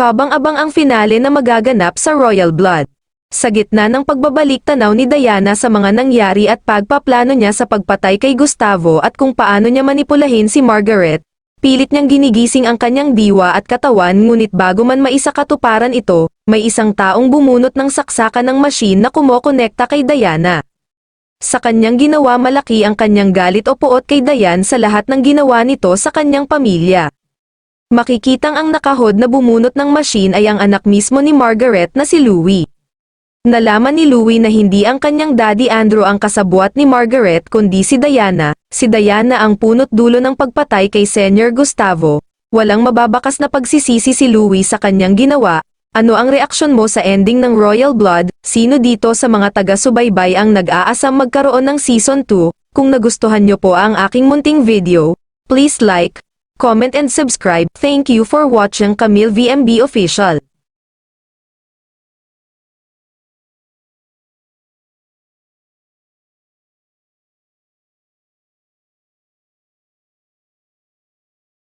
Kabang-abang ang finale na magaganap sa Royal Blood. Sa gitna ng pagbabalik-tanaw ni Diana sa mga nangyari at pagpaplano niya sa pagpatay kay Gustavo at kung paano niya manipulahin si Margaret, pilit niyang ginigising ang kanyang diwa at katawan ngunit bago man maisakatuparan ito, may isang taong bumunot ng saksakan ng machine na kumokonekta kay Diana. Sa kanyang ginawa malaki ang kanyang galit o puot kay Diane sa lahat ng ginawa nito sa kanyang pamilya. Makikitang ang nakahod na bumunot ng machine ay ang anak mismo ni Margaret na si Louis. Nalaman ni Louis na hindi ang kanyang daddy Andrew ang kasabwat ni Margaret kundi si Diana ang punot dulo ng pagpatay kay Senior Gustavo. Walang mababakas na pagsisisi si Louis sa kanyang ginawa. Ano ang reaksyon mo sa ending ng Royal Blood? Sino dito sa mga taga-subaybay ang nag-aasam magkaroon ng Season 2? Kung nagustuhan nyo po ang aking munting video, please like, comment and subscribe. Thank you for watching Camille VMB Official.